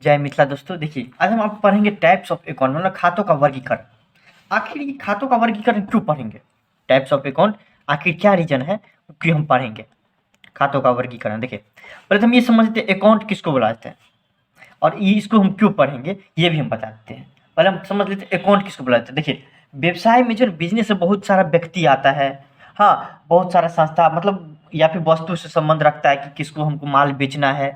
जय मिथिला दोस्तों। देखिए, आज हम आपको पढ़ेंगे टाइप्स ऑफ अकाउंट, मतलब खातों का वर्गीकरण। आखिर ये खातों का वर्गीकरण क्यों पढ़ेंगे? टाइप्स ऑफ अकाउंट, आखिर क्या रीजन है क्यों हम पढ़ेंगे खातों का वर्गीकरण? देखिए, पहले तो हम ये समझते हैं अकाउंट किसको बुलाते हैं, और ये इसको हम क्यों पढ़ेंगे ये भी हम बता देते हैं। पहले हम समझ लेते हैं अकाउंट किसको बुलाते हैं। देखिए, व्यवसाय में जो बिजनेस में बहुत सारा व्यक्ति आता है, हाँ, बहुत सारा संस्था, मतलब या फिर वस्तु से संबंध रखता है कि किसको हमको माल बेचना है,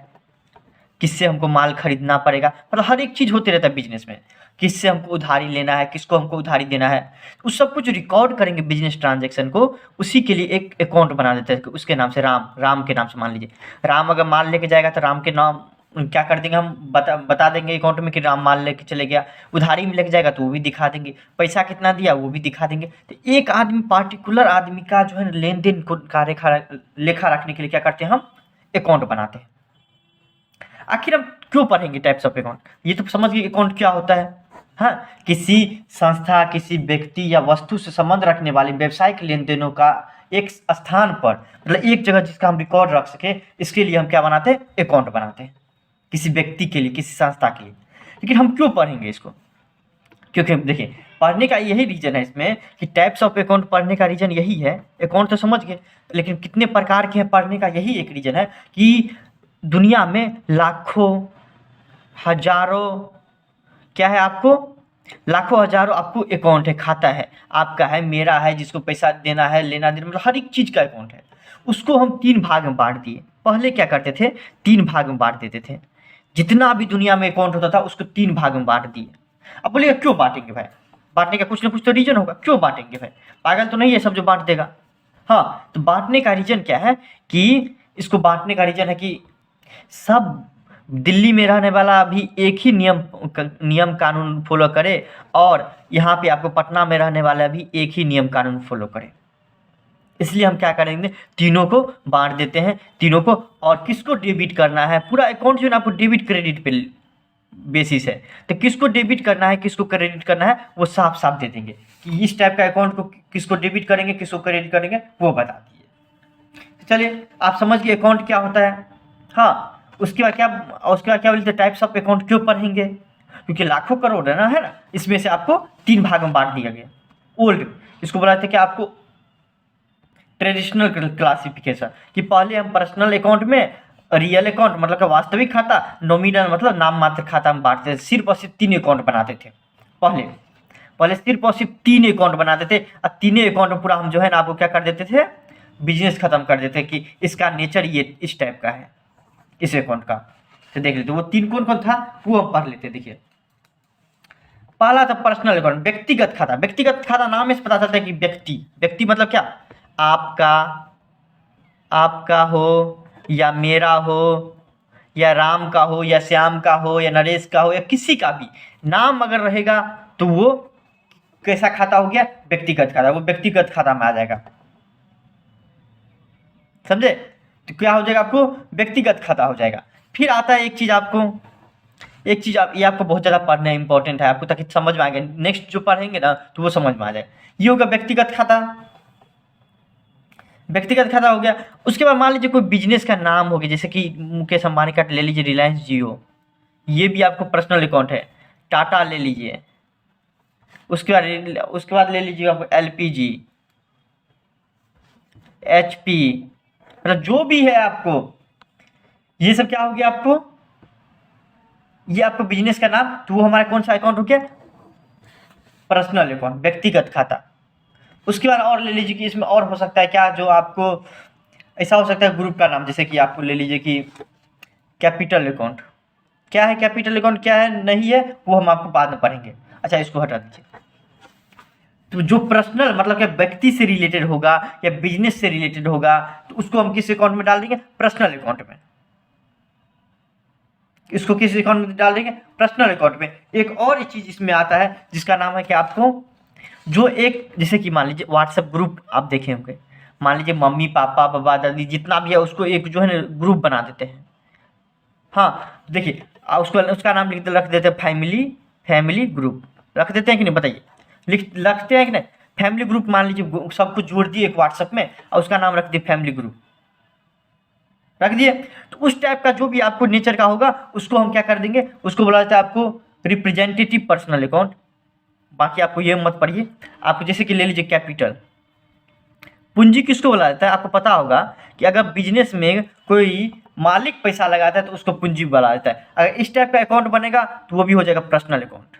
किससे हमको माल खरीदना पड़ेगा, मतलब हर एक चीज़ होते रहता है बिजनेस में। किससे हमको उधारी लेना है, किसको हमको उधारी देना है, उस सब कुछ रिकॉर्ड करेंगे बिजनेस ट्रांजैक्शन को। उसी के लिए एक अकाउंट बना देते हैं, उसके नाम से राम के नाम से मान लीजिए। राम अगर माल लेके जाएगा तो राम के नाम क्या कर देंगे, हम बता देंगे अकाउंट में कि राम माल लेके चले गया। उधारी में लेके जाएगा तो वो भी दिखा देंगे, पैसा कितना दिया वो भी दिखा देंगे। तो एक आदमी, पार्टिकुलर आदमी का जो है लेन देन का लेखा रखने के लिए क्या करते हैं, हम अकाउंट बनाते हैं। आखिर हम क्यों पढ़ेंगे टाइप्स ऑफ अकाउंट? ये तो समझ गए अकाउंट क्या होता है। हाँ, किसी संस्था, किसी व्यक्ति या वस्तु से संबंध रखने वाले व्यावसायिक लेन देनों का एक स्थान पर, मतलब एक जगह जिसका हम रिकॉर्ड रख सके, इसके लिए हम क्या बनाते हैं, अकाउंट बनाते हैं। किसी व्यक्ति के लिए, किसी संस्था के लिए। लेकिन हम क्यों पढ़ेंगे इसको? क्योंकि देखिए, पढ़ने का यही रीजन है इसमें कि टाइप्स ऑफ अकाउंट पढ़ने का रीजन यही है। अकाउंट तो समझ गए, लेकिन कितने प्रकार के हैं पढ़ने का यही एक रीजन है कि दुनिया में लाखों, हजारों, क्या है आपको, लाखों हजारों आपको अकाउंट है, खाता है, आपका है, मेरा है, जिसको पैसा देना है, लेना देना, मतलब हर एक चीज़ का अकाउंट है। उसको हम 3 भाग में बाँट दिए। पहले क्या करते थे, 3 भाग में बाँट देते थे। जितना भी दुनिया में अकाउंट होता था उसको 3 भाग में बाँट दिए। अब बोलिए क्यों बाँटेंगे भाई? बाँटने का कुछ ना कुछ तो रीज़न होगा, क्यों बाँटेंगे भाई? पागल तो नहीं है सब जो बाँट देगा। हाँ, तो बाँटने का रीज़न क्या है कि इसको बाँटने का रीज़न है कि सब दिल्ली में रहने वाला भी एक ही नियम कानून फॉलो करे, और यहाँ पे आपको पटना में रहने वाला भी एक ही नियम कानून फॉलो करे। इसलिए हम क्या करेंगे, तीनों को बांट देते हैं, तीनों को। और किसको डेबिट करना है, पूरा अकाउंट जो है ना आपको डेबिट क्रेडिट पे बेसिस है, तो किसको डेबिट करना है, किसको क्रेडिट करना है, वो साफ साफ दे देंगे कि इस टाइप का अकाउंट को किसको डेबिट करेंगे, किसको क्रेडिट करेंगे, वो बता दिए। तो चलिए, आप समझ गए अकाउंट क्या होता है। हाँ, उसके बाद क्या बोलते हैं, टाइप्स ऑफ अकाउंट क्यों पढ़ेंगे? क्योंकि लाखों करोड़ है ना, इसमें से आपको 3 भाग में बांट दिया गया। ओल्ड, इसको बोलाते हैं कि आपको ट्रेडिशनल क्लासिफिकेशन, कि पहले हम पर्सनल अकाउंट में, रियल अकाउंट मतलब का वास्तविक खाता, नॉमिनल मतलब नाम मात्र खाता में बांटते थे। सिर्फ और सिर्फ 3 अकाउंट बनाते थे पहले। पहले सिर्फ और सिर्फ 3 अकाउंट बनाते थे, और तीनों अकाउंट में पूरा हम जो है ना आपको क्या कर देते थे, बिजनेस खत्म कर देते कि इसका नेचर ये इस टाइप का है, इस अकाउंट का। तो देख लेते वो 3 कौन कौन था, वो हम पढ़ लेते। देखिए, पहला था पर्सनल अकाउंट, व्यक्तिगत खाता। व्यक्तिगत खाता नाम से पता चलता है कि व्यक्ति मतलब क्या, आपका, आपका हो या मेरा हो, या राम का हो या श्याम का हो या नरेश का हो, या किसी का भी नाम अगर रहेगा तो वो कैसा खाता हो गया, व्यक्तिगत खाता। वो व्यक्तिगत खाता में आ जाएगा, समझे? तो क्या हो जाएगा, आपको व्यक्तिगत खाता हो जाएगा। फिर आता है एक चीज़ ये आपको बहुत ज़्यादा पढ़ना इंपॉर्टेंट है आपको, ताकि समझ में आ गया, नेक्स्ट जो पढ़ेंगे ना तो वो समझ में आ जाए। ये होगा व्यक्तिगत खाता, व्यक्तिगत खाता हो गया। उसके बाद मान लीजिए कोई बिजनेस का नाम हो गया, जैसे कि मुकेश अंबानी का ले लीजिए, रिलायंस जियो, ये भी आपको पर्सनल अकाउंट है। टाटा ले लीजिए, उसके बाद ले लीजिए आपको एलपीजी, एचपी, मतलब जो भी है आपको, ये सब क्या हो गया आपको, ये आपको बिजनेस का नाम, तो वो हमारा कौन सा अकाउंट हो गया, पर्सनल अकाउंट, व्यक्तिगत खाता। उसके बाद और ले लीजिए कि इसमें और हो सकता है क्या, जो आपको ऐसा हो सकता है ग्रुप का नाम, जैसे कि आपको ले लीजिए कि कैपिटल अकाउंट। क्या है कैपिटल अकाउंट, क्या है नहीं है, वो हम आपको बाद में पढ़ेंगे। अच्छा, इसको हटा दीजिए। तो जो पर्सनल मतलब कि व्यक्ति से रिलेटेड होगा या बिजनेस से रिलेटेड होगा, तो उसको हम किस अकाउंट में डाल देंगे, पर्सनल अकाउंट में। इसको किस अकाउंट में डाल देंगे, पर्सनल अकाउंट में। एक और चीज इसमें आता है जिसका नाम है कि आपको जो एक, जैसे कि मान लीजिए व्हाट्सएप ग्रुप आप देखे होंगे, मान लीजिए मम्मी पापा बाबा दादी जितना भी है उसको एक जो है ना ग्रुप बना देते हैं। हाँ, देखिए, उसको उसका नाम रख देते हैं फैमिली ग्रुप, रख देते हैं कि नहीं बताइए, रखते हैं कि नहीं? फैमिली ग्रुप मान लीजिए सबको जोड़ दिए एक व्हाट्सएप में, और उसका नाम रख दिए फैमिली ग्रुप, रख दिए। तो उस टाइप का जो भी आपको नेचर का होगा उसको हम क्या कर देंगे, उसको बोला जाता है आपको रिप्रेजेंटेटिव पर्सनल अकाउंट। बाकी आपको ये मत पढ़िए। आपको जैसे कि ले लीजिए कैपिटल, पूंजी किसको बोला जाता है, आपको पता होगा कि अगर बिजनेस में कोई मालिक पैसा लगाता है तो उसको पूंजी बोला जाता है। अगर इस टाइप का अकाउंट बनेगा तो वो भी हो जाएगा पर्सनल अकाउंट,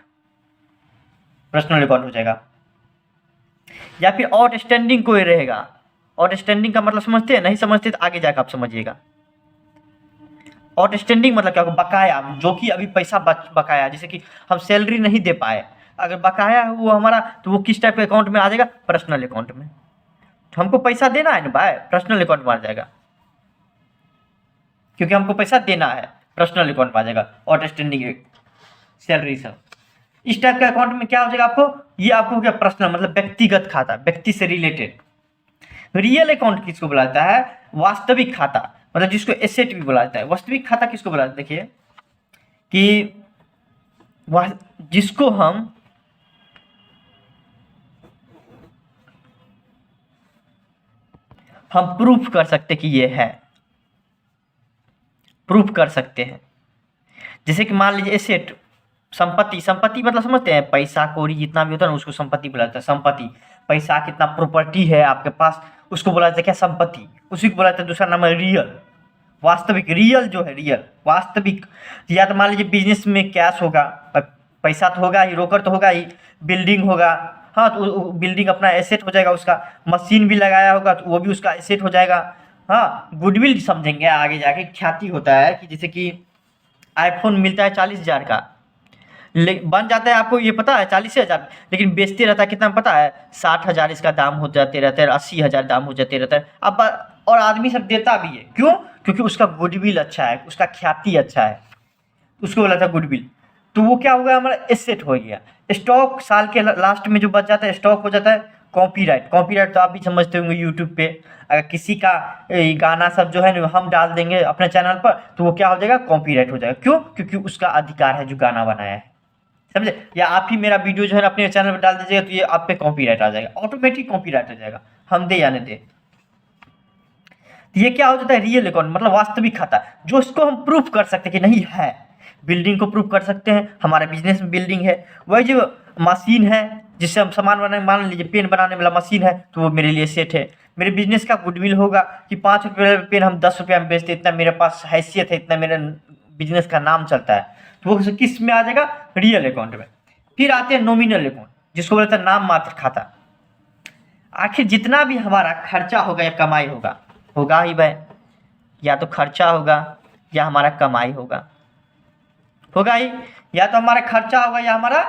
पर्सनल अकाउंट हो जाएगा। या फिर आउटस्टैंडिंग कोई रहेगा, आउटस्टैंडिंग का मतलब समझते हैं, नहीं समझते तो आगे जाकर आप समझिएगा। आउटस्टैंडिंग मतलब क्या होगा, बकाया, जो कि अभी पैसा बकाया, जैसे कि हम सैलरी नहीं दे पाए, अगर बकाया है वो हमारा, तो वो किस टाइप के अकाउंट में आ जाएगा, पर्सनल अकाउंट में। तो हमको पैसा देना है ना भाई, पर्सनल अकाउंट में आ जाएगा, क्योंकि हमको पैसा देना है, पर्सनल अकाउंट में आ जाएगा आउटस्टैंडिंग सैलरी सब। इस टाइप के अकाउंट में क्या हो जाएगा आपको, ये आपको क्या पर्सनल मतलब व्यक्तिगत खाता, व्यक्ति से रिलेटेड। रियल अकाउंट किसको बोला जाता है, वास्तविक खाता, मतलब जिसको एसेट भी बोला जाता है। वास्तविक खाता किसको बोला जाता है, देखिए कि जिसको हम प्रूफ कर सकते कि ये है, प्रूफ कर सकते हैं। जैसे कि मान लीजिए एसेट, संपत्ति, संपत्ति मतलब समझते हैं, पैसा कौड़ी जितना भी होता है ना उसको संपत्ति बोला जाता है। संपत्ति, पैसा कितना प्रॉपर्टी है आपके पास उसको बोला जाता है क्या, संपत्ति, उसी को बोला जाता है। दूसरा नाम है रियल, वास्तविक, रियल जो है रियल वास्तविक। या तो मान लीजिए बिजनेस में कैश होगा, पैसा तो होगा ही, रोकड़ तो होगा ही, बिल्डिंग होगा, हाँ तो बिल्डिंग अपना एसेट हो जाएगा उसका, मशीन भी लगाया होगा तो वो भी उसका एसेट हो जाएगा। हाँ, गुडविल समझेंगे आगे जाके, ख्याति होता है कि जैसे कि आईफोन मिलता है 40,000 का, बन जाता है आपको ये पता है 40,000, लेकिन बेचते रहता है कितना पता है, 60,000 इसका दाम हो जाते रहते हैं, 80,000 दाम हो जाते रहता है। अब और आदमी सब देता भी है, क्यों, क्योंकि उसका गुडविल अच्छा है, उसका ख्याति अच्छा है, उसको बोला था गुडविल। तो वो क्या हो गया, हमारा एसेट हो गया। स्टॉक साल के लास्ट में जो बच जाता है स्टॉक हो जाता है कॉपीराइट। कॉपीराइट तो आप भी समझते होंगे, यूट्यूब पे अगर किसी का गाना सब जो है ना हम डाल देंगे अपने चैनल पर तो वो क्या हो जाएगा, कॉपीराइट हो जाएगा। क्यों, क्योंकि उसका अधिकार है जो गाना बनाया है, समझे। या आप ही मेरा वीडियो जो है अपने चैनल पर डाल दीजिएगा तो ये आप पे कॉपीराइट आ जाएगा, ऑटोमेटिक कॉपीराइट आ जाएगा, हम दे या नहीं दे। ये क्या हो जाता है, रियल अकाउंट मतलब वास्तविक खाता, जो इसको हम प्रूफ कर सकते हैं कि नहीं है। बिल्डिंग को प्रूफ कर सकते हैं, हमारे बिजनेस में बिल्डिंग है। वही जो मशीन है जिससे हम सामान बनाए, मान लीजिए पेन बनाने वाला मशीन है तो वो मेरे लिए सेट है। मेरे बिजनेस का गुडविल होगा कि 5 रुपये पेन हम 10 रुपये में बेचते, इतना मेरे पास हैसियत है, इतना मेरे बिजनेस का नाम चलता है, तो वो किस में आ जाएगा, रियल अकाउंट में। फिर आते हैं नॉमिनल अकाउंट, जिसको बोलते हैं नाम मात्र खाता। आखिर जितना भी हमारा खर्चा होगा या कमाई होगा, होगा ही भाई, या तो खर्चा होगा या हमारा कमाई होगा, होगा ही, या तो हमारा खर्चा होगा या हमारा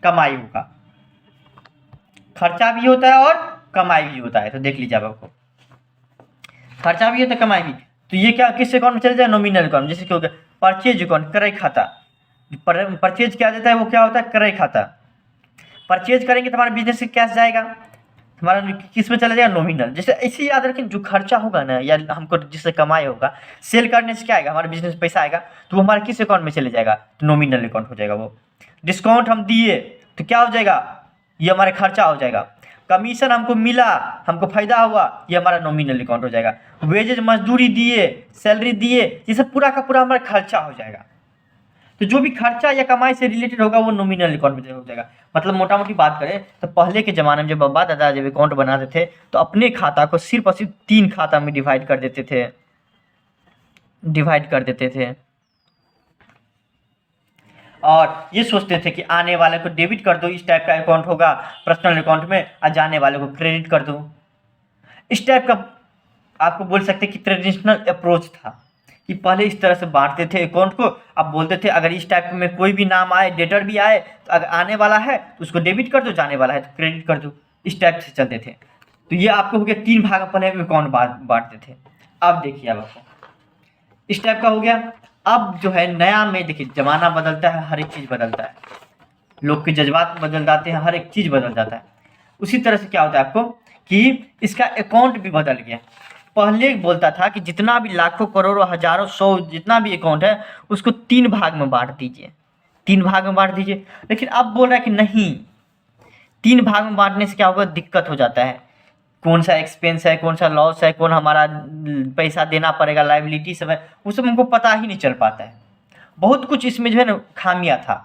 कमाई होगा। खर्चा भी होता है और कमाई भी होता है, तो देख लीजिए आपको, खर्चा भी होता है कमाई भी। तो ये क्या किस अकाउंट में चले जाए, नॉमिनल अकाउंट। जैसे क्या हो गया परचेज अकाउंट, क्रय खाता। परचेज क्या देता है, वो क्या होता है, क्रय खाता। परचेज करेंगे तो हमारा बिजनेस से कैश जाएगा, हमारा किस में चला जाएगा, नॉमिनल। जैसे ऐसे याद रखें, जो खर्चा होगा ना या हमको जिससे कमाई होगा, सेल करने से क्या आएगा, हमारे बिजनेस में पैसा आएगा, तो वो हमारे किस अकाउंट में चले जाएगा, तो नॉमिनल अकाउंट हो जाएगा वो। डिस्काउंट हम दिए तो क्या हो जाएगा, ये हमारे खर्चा हो जाएगा। कमीशन हमको मिला, हमको फायदा हुआ, ये हमारा नॉमिनल अकाउंट हो जाएगा। वेजेज मजदूरी दिए, सैलरी दिए, ये सब पूरा का पूरा हमारा खर्चा हो जाएगा। तो जो भी खर्चा या कमाई से रिलेटेड होगा वो नॉमिनल अकाउंट में हो जाएगा। मतलब मोटा मोटी बात करें तो पहले के ज़माने में जब बाबा दादा जब अकाउंट बनाते थे तो अपने खाता को सिर्फ और सिर्फ 3 खाता में डिवाइड कर देते थे, डिवाइड कर देते थे। और ये सोचते थे कि आने वाले को डेबिट कर दो, इस टाइप का अकाउंट होगा पर्सनल अकाउंट में, और जाने वाले को क्रेडिट कर दो। इस टाइप का आपको बोल सकते हैं कि ट्रेडिशनल अप्रोच था कि पहले इस तरह से बांटते थे अकाउंट को। अब बोलते थे अगर इस टाइप में कोई भी नाम आए, डेटर भी आए, तो अगर आने वाला है तो उसको डेबिट कर दो, जाने वाला है तो क्रेडिट कर दो, इस टाइप से चलते थे। तो ये आपको हो गया 3 भाग में पहले अकाउंट बांटते थे। अब देखिए अब आपको इस टाइप का हो गया। अब जो है नया में देखिए ज़माना बदलता है, हर एक चीज़ बदलता है, लोग के जज्बात बदल जाते हैं, हर एक चीज़ बदल जाता है। उसी तरह से क्या होता है आपको कि इसका अकाउंट भी बदल गया। पहले बोलता था कि जितना भी लाखों करोड़ों हजारों सौ जितना भी अकाउंट है उसको 3 भाग में बांट दीजिए, 3 भाग में बांट दीजिए। लेकिन अब बोल रहा है कि नहीं, 3 भाग में बांटने से क्या होगा, दिक्कत हो जाता है। कौन सा एक्सपेंस है, कौन सा लॉस है, कौन हमारा पैसा देना पड़ेगा, लाइबिलिटी सब है, वो सब हमको पता ही नहीं चल पाता है। बहुत कुछ इसमें जो है ना खामियां था।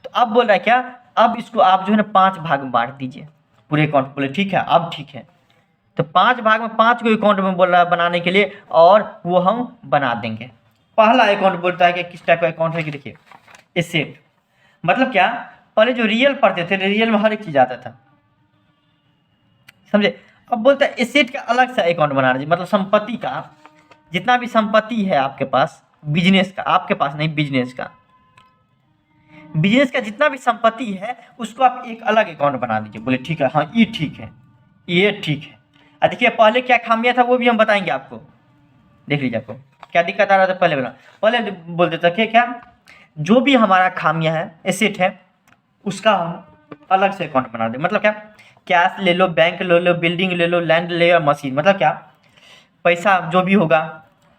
तो अब बोल रहा है क्या, अब इसको आप जो है ना 5 भाग में बांट दीजिए पूरे अकाउंट। बोले ठीक है, अब ठीक है। तो 5 भाग में 5 को अकाउंट में बोल रहा है बनाने के लिए, और वो हम बना देंगे। पहला अकाउंट बोलता है कि किस टाइप का अकाउंट है कि देखिए एसेट, मतलब क्या, पहले जो रियल पढ़ते थे, रियल में हर एक चीज आता था, समझे। अब बोलता है एसेट का अलग सा अकाउंट बना दीजिए, मतलब संपत्ति का जितना भी संपत्ति है आपके पास, बिजनेस का, आपके पास नहीं, बिजनेस का, बिजनेस का जितना भी संपत्ति है उसको आप एक अलग अकाउंट बना दीजिए। बोले ठीक है, हाँ ये ठीक है, ये ठीक है। देखिए पहले क्या खामियां था वो भी हम बताएंगे आपको, देख लीजिए आपको क्या दिक्कत आ रहा था पहले बना। पहले बोल देता कि क्या, जो भी हमारा खामियां है, एसेट है, उसका हम अलग से अकाउंट बना दें। मतलब क्या, कैश ले लो, बैंक ले लो, बिल्डिंग ले लो, लैंड ले लो, मशीन, मतलब क्या, पैसा जो भी होगा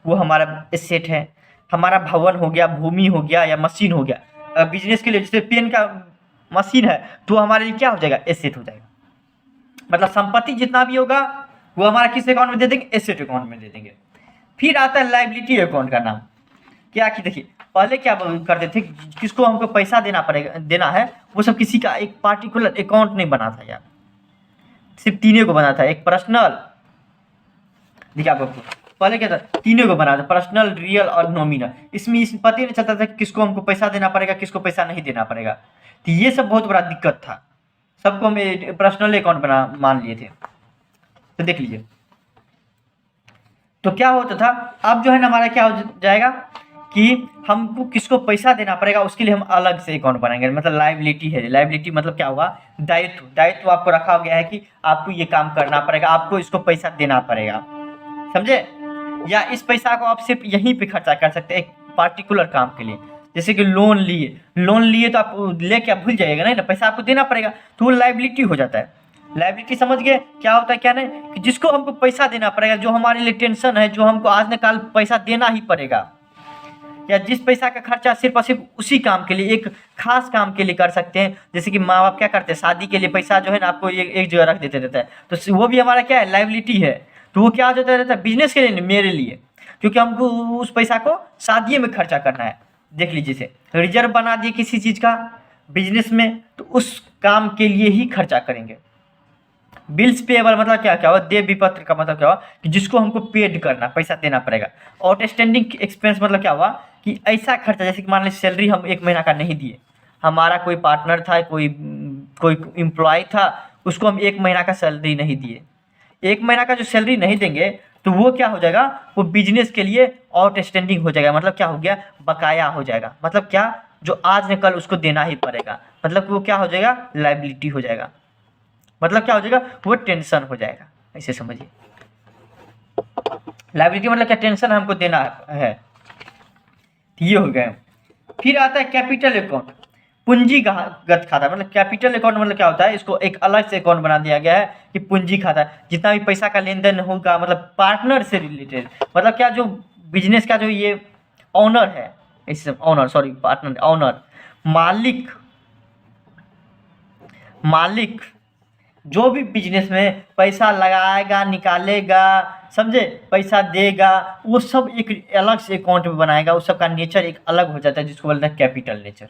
वो हमारा एसेट है। हमारा भवन हो गया, भूमि हो गया, या मशीन हो गया, बिजनेस के लिए जैसे पेन का मशीन है तो हमारे लिए क्या हो जाएगा, एसेट हो जाएगा। मतलब संपत्ति जितना भी होगा वो हमारा किस अकाउंट में दे देंगे, एसेट अकाउंट में दे देंगे। फिर आता है लाइबिलिटी अकाउंट का नाम। क्या कि देखिए पहले क्या करते थे, किसको हमको पैसा देना पड़ेगा, देना है, वो सब किसी का एक पार्टिकुलर अकाउंट नहीं बना था यार, सिर्फ तीनों को बना था। एक पर्सनल, देखिए आपको पहले क्या था, तीनों को बना था, पर्सनल, रियल और नॉमिनल। इसमें इस पता ही नहीं चलता था कि किसको हमको पैसा देना पड़ेगा, किसको पैसा नहीं देना पड़ेगा। तो ये सब बहुत बड़ा दिक्कत था, सबको हम पर्सनल अकाउंट बना मान लिए थे। तो देख लीजिए तो क्या होता था, अब जो है ना हमारा क्या हो जाएगा कि हमको किसको पैसा देना पड़ेगा उसके लिए हम अलग से अकाउंट बनाएंगे। मतलब लाइबिलिटी है, लाइबिलिटी मतलब क्या हुआ, दायित्व, दायित्व आपको रखा गया है कि आपको ये काम करना पड़ेगा, आपको इसको पैसा देना पड़ेगा, समझे। या इस पैसा को आप सिर्फ यहीं पे खर्चा कर सकते हैं एक पार्टिकुलर काम के लिए। जैसे कि लोन लिए, लोन लिए तो आप लेके आप भूल जाइएगा नहीं ना, पैसा आपको देना पड़ेगा, तो वो लाइबिलिटी हो जाता है। लाइबिलिटी समझ गए क्या होता है क्या नहीं, कि जिसको हमको पैसा देना पड़ेगा, जो हमारे लिए टेंशन है, जो हमको आज न कल पैसा देना ही पड़ेगा, या जिस पैसा का खर्चा सिर्फ और सिर्फ उसी काम के लिए, एक खास काम के लिए कर सकते हैं। जैसे कि माँ बाप क्या करते हैं, शादी के लिए पैसा जो है ना आपको एक जगह रख देते रहता है, तो वो भी हमारा क्या है, लाइबिलिटी है। तो वो क्या हो जाता रहता है, बिजनेस के लिए नहीं, मेरे लिए, क्योंकि हमको उस पैसा को शादी में खर्चा करना है। देख लीजिए से रिजर्व बना दिए किसी चीज़ का बिजनेस में, तो उस काम के लिए ही खर्चा करेंगे। बिल्स पेएबल मतलब क्या क्या हुआ, देय विपत्र का मतलब क्या हुआ कि जिसको हमको पेड करना, पैसा देना पड़ेगा। आउटस्टैंडिंग एक्सपेंस मतलब क्या हुआ कि ऐसा खर्चा, जैसे कि मान लीजिए सैलरी हम 1 महीना का नहीं दिए, हमारा कोई पार्टनर था, कोई एम्प्लॉय था, उसको हम 1 महीना का सैलरी नहीं दिए, 1 महीना का जो सैलरी नहीं देंगे तो वो क्या हो जाएगा, वो बिजनेस के लिए आउटस्टैंडिंग हो जाएगा। मतलब क्या हो गया, बकाया हो जाएगा। मतलब क्या, जो आज न कल उसको देना ही पड़ेगा, मतलब वो क्या हो जाएगा, लाइबिलिटी हो जाएगा। मतलब क्या हो जाएगा, वो टेंशन हो जाएगा, ऐसे समझिए। लाइबिलिटी मतलब क्या, टेंशन हमको देना है, ये हो गया। फिर आता है कैपिटल अकाउंट, पूंजीगत खाता। मतलब कैपिटल अकाउंट मतलब क्या होता है, इसको एक अलग से अकाउंट बना दिया गया है कि पूंजी खाता, जितना भी पैसा का लेन देन होगा, मतलब पार्टनर से रिलेटेड, मतलब क्या, जो बिजनेस का जो ये ऑनर है, इस ऑनर, सॉरी पार्टनर, ऑनर, मालिक, मालिक जो भी बिजनेस में पैसा लगाएगा, निकालेगा, समझे, पैसा देगा, वो सब एक अलग से अकाउंट में बनाएगा। उस सब का नेचर एक अलग हो जाता है, जिसको बोलते हैं कैपिटल नेचर।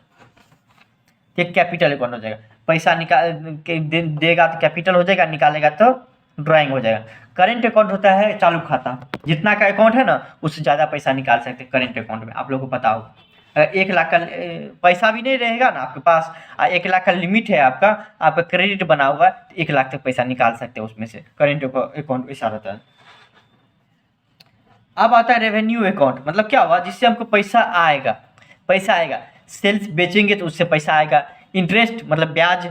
एक कैपिटल अकाउंट हो जाएगा, पैसा निकाल देगा तो कैपिटल हो जाएगा, निकालेगा तो ड्राइंग हो जाएगा। करेंट अकाउंट होता है चालू खाता, जितना का अकाउंट है ना उससे ज़्यादा पैसा निकाल सकते हैं करेंट अकाउंट में। आप लोगों को पता होगा, अगर 1 लाख का पैसा भी नहीं रहेगा ना आपके पास, 1 लाख का लिमिट है आपका, आपका क्रेडिट बना हुआ है, तो 1 लाख तक पैसा निकाल सकते हैं उसमें से। करेंट अकाउंट ऐसा रहता है। अब आता है रेवेन्यू अकाउंट, मतलब क्या हुआ, जिससे हमको पैसा आएगा, पैसा आएगा, सेल्स बेचेंगे तो उससे पैसा आएगा। इंटरेस्ट मतलब ब्याज,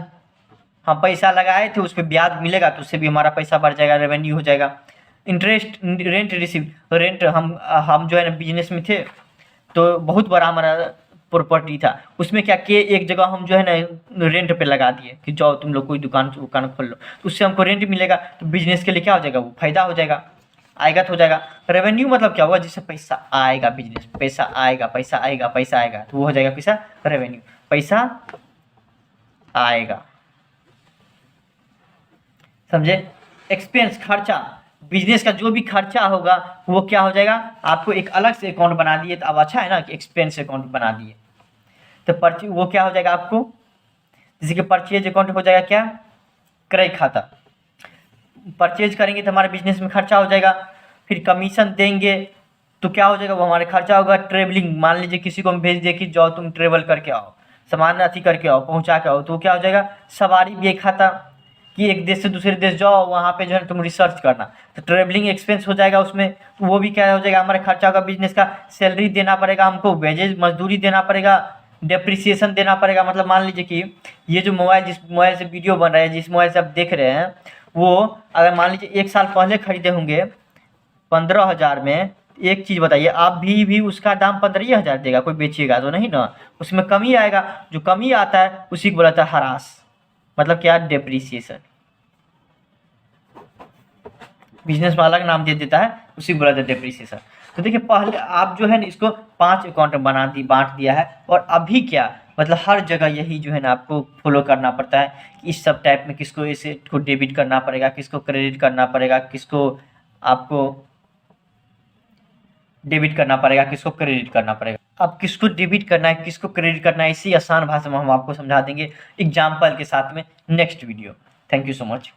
हम पैसा लगाए थे उस पर ब्याज मिलेगा तो उससे भी हमारा पैसा बढ़ जाएगा, रेवेन्यू हो जाएगा। इंटरेस्ट, रेंट रिसीव, रेंट हम जो है ना बिजनेस में थे तो बहुत बड़ा हमारा प्रॉपर्टी था, उसमें क्या किए, एक जगह हम जो है ना रेंट पे लगा दिए कि जाओ तुम लोग कोई दुकान खोल लो, तो उससे हमको रेंट मिलेगा, तो बिजनेस के लिए क्या हो जाएगा, वो फायदा हो जाएगा, आएगा तो हो जाएगा। रेवेन्यू मतलब क्या हुआ, जिससे पैसा आएगा, बिजनेस पैसा आएगा, पैसा आएगा, पैसा आएगा, तो वो हो जाएगा पैसा, रेवेन्यू, पैसा आएगा, समझे। एक्सपेंस खर्चा, बिजनेस का जो भी खर्चा होगा वो क्या हो जाएगा, आपको एक अलग से अकाउंट बना दिए तो अब अच्छा है ना कि एक्सपेंस अकाउंट बना दिए। तो वो क्या हो जाएगा आपको, जैसे कि परचेज अकाउंट हो जाएगा क्या, क्रय खाता। परचेज करेंगे तो हमारे बिजनेस में खर्चा हो जाएगा, फिर कमीशन देंगे तो क्या हो जाएगा, वो हमारे खर्चा होगा। ट्रेवलिंग, मान लीजिए किसी को हम भेज दिए कि जाओ तुम ट्रेवल करके आओ, सामान अथी करके आओ, पहुंचा के आओ, तो क्या हो जाएगा, सवारी भी एक खाता कि एक देश से दूसरे देश जाओ, वहाँ पे जो है तुम रिसर्च करना, तो ट्रेवलिंग एक्सपेंस हो जाएगा उसमें। तो वो भी क्या हो जाएगा, हमारा खर्चा होगा बिजनेस का। सैलरी देना पड़ेगा हमको, वेजेज मजदूरी देना पड़ेगा, डेप्रिसिएशन देना पड़ेगा। मतलब मान लीजिए कि ये जो मोबाइल, जिस मोबाइल से वीडियो बन रहा है, जिस मोबाइल से आप देख रहे हैं, वो अगर मान लीजिए 1 साल पहले खरीदे होंगे 15,000 में, एक चीज़ बताइए, आप भी उसका दाम 15,000 देगा, कोई बेचिएगा तो नहीं ना, उसमें कमी आएगा। जो कमी आता है उसी को बोला जाता है ह्रास, मतलब क्या, डेप्रिसिएशन। बिजनेस में अलग नाम दे देता है, उसी को बोला जाता है डेप्रिसिएशन। तो देखिए पहले आप जो है ना इसको 5 अकाउंट में बांट दिया है, और अभी क्या, मतलब हर जगह यही जो है ना आपको फॉलो करना पड़ता है कि इस सब टाइप में किसको इसे को डेबिट करना पड़ेगा, किसको क्रेडिट करना पड़ेगा, किसको आपको डेबिट करना पड़ेगा, किसको क्रेडिट करना पड़ेगा। अब किसको डेबिट करना है, किसको क्रेडिट करना है, इसी आसान भाषा में हम आपको समझा देंगे एग्जाम्पल के साथ में next video. Thank you so much.